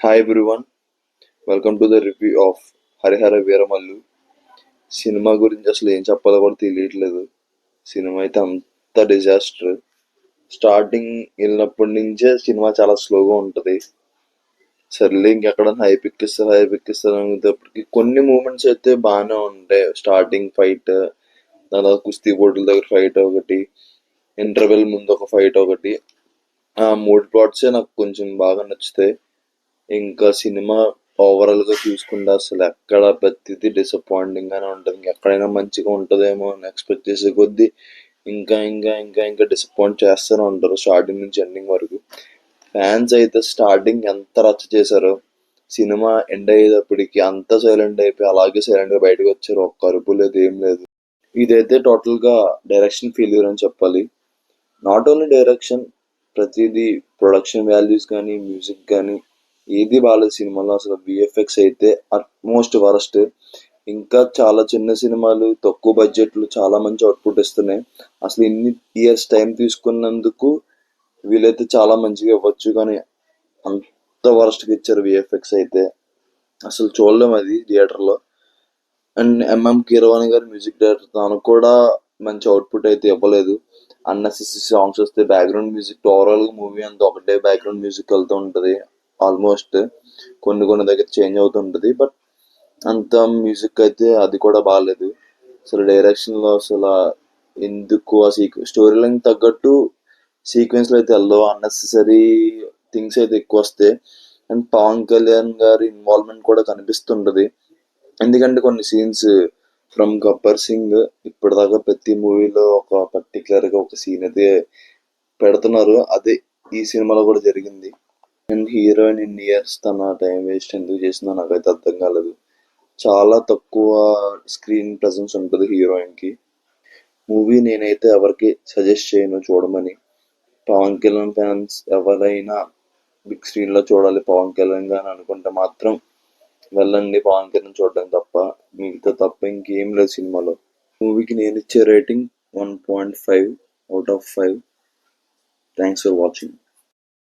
Hi everyone, welcome to the review of Harihara Veeramallu. Cinema గురించి అసలు ఏం చెప్పాలో కూడా తెలియట్లేదు. సినిమా అయితే అంత డిజాస్టర్. స్టార్టింగ్ వెళ్ళినప్పటి నుంచే సినిమా చాలా స్లోగా ఉంటుంది. సర్లే ఇంకెక్కడ హైప్ ఎక్కిస్తారు అనేటప్పటికి కొన్ని మూమెంట్స్ అయితే బాగానే ఉంటాయి. స్టార్టింగ్ ఫైట్, దాని కుస్తీ పోటీల దగ్గర ఫైట్ ఒకటి, ఇంటర్వెల్ ముందు ఒక ఫైట్ ఒకటి, ఆ మూడు ప్లాట్సే నాకు కొంచెం బాగా నచ్చుతాయి. ఇంకా సినిమా ఓవరాల్ గా చూసుకుంటే అసలు ఎక్కడ ప్రతిదీ డిసప్పాయింటింగ్ గానే ఉంటది. ఇంకెక్కడైనా మంచిగా ఉంటదేమో అని ఎక్స్పెక్ట్ చేసే కొద్దీ ఇంకా డిసప్పాయింట్ చేస్తూనే ఉంటారు స్టార్టింగ్ నుంచి ఎండింగ్ వరకు. ఫ్యాన్స్ అయితే స్టార్టింగ్ ఎంత రచ్చ చేశారో, సినిమా ఎండ్ అయ్యేటప్పటికి అంతా సైలెంట్ అయిపోయి అలాగే సైలెంట్ గా బయటకు వచ్చారు. ఒక్క అరుపు లేదు, ఏం లేదు. ఇదైతే టోటల్ గా డైరెక్షన్ ఫెయిల్యూర్ అని చెప్పాలి. నాట్ ఓన్లీ డైరెక్షన్, ప్రతిదీ ప్రొడక్షన్ వాల్యూస్ కానీ మ్యూజిక్ కానీ ఏది బాగాలేదు సినిమాలో. అసలు విఎఫ్ఎక్స్ అయితే మోస్ట్ వరస్ట్. ఇంకా చాలా చిన్న సినిమాలు తక్కువ బడ్జెట్లు చాలా మంచి అవుట్పుట్ ఇస్తున్నాయి. అసలు ఇన్ని ఇయర్స్ టైం తీసుకున్నందుకు వీలైతే చాలా మంచిగా ఇవ్వచ్చు, కానీ అంత వరస్ట్గా ఇచ్చారు విఎఫ్ఎక్స్ అయితే. అసలు చూడలేం అది థియేటర్లో. అండ్ ఎంఎం కీరవాణి గారు మ్యూజిక్ డైరెక్టర్, తను కూడా మంచి అవుట్పుట్ అయితే ఇవ్వలేదు. అన్నెసెసరీ సాంగ్స్ వస్తే బ్యాక్గ్రౌండ్ మ్యూజిక్, ఓవరాల్ మూవీ అంతా ఒకటే బ్యాక్గ్రౌండ్ మ్యూజిక్ వెళ్తూ ఉంటుంది. ఆల్మోస్ట్ కొన్ని దగ్గర చేంజ్ అవుతుంటది, బట్ అంత మ్యూజిక్ అయితే అది కూడా బాగాలేదు. అసలు డైరెక్షన్ లో అసలు ఎందుకు ఆ స్టోరీ లైన్ తగ్గట్టు సీక్వెన్స్ లో అయితే వెళ్ళవు. అన్నెసెసరీ థింగ్స్ అయితే ఎక్కువ వస్తాయి. అండ్ పవన్ కళ్యాణ్ గారి ఇన్వాల్వ్మెంట్ కూడా కనిపిస్తుంటది. ఎందుకంటే కొన్ని సీన్స్ ఫ్రమ్ గబ్బర్ సింగ్ ఇప్పటిదాకా ప్రతి మూవీలో ఒక పర్టికులర్ గా ఒక సీన్ అయితే పెడుతున్నారు. అదే ఈ సినిమాలో కూడా జరిగింది. అండ్ హీరోయిన్ ఇన్ని ఇయర్స్ తన టైం వేస్ట్ ఎందుకు చేసిందో నాకైతే అర్థం కాలేదు. చాలా తక్కువ స్క్రీన్ ప్రెసెన్స్ ఉంటుంది హీరోయిన్ కి. మూవీ నేనైతే ఎవరికి సజెస్ట్ చేయను చూడమని. పవన్ కళ్యాణ్ ఫ్యాన్స్ ఎవరైనా బిగ్ స్క్రీన్ లో చూడాలి పవన్ కళ్యాణ్ గాని అనుకుంటే మాత్రం వెళ్ళండి పవన్ కళ్యాణ్ చూడడం తప్ప. మిగతా తప్ప ఇంకేం లేదు సినిమాలో. మూవీకి నేను ఇచ్చే rating 1.5 out of 5. Thanks for watching.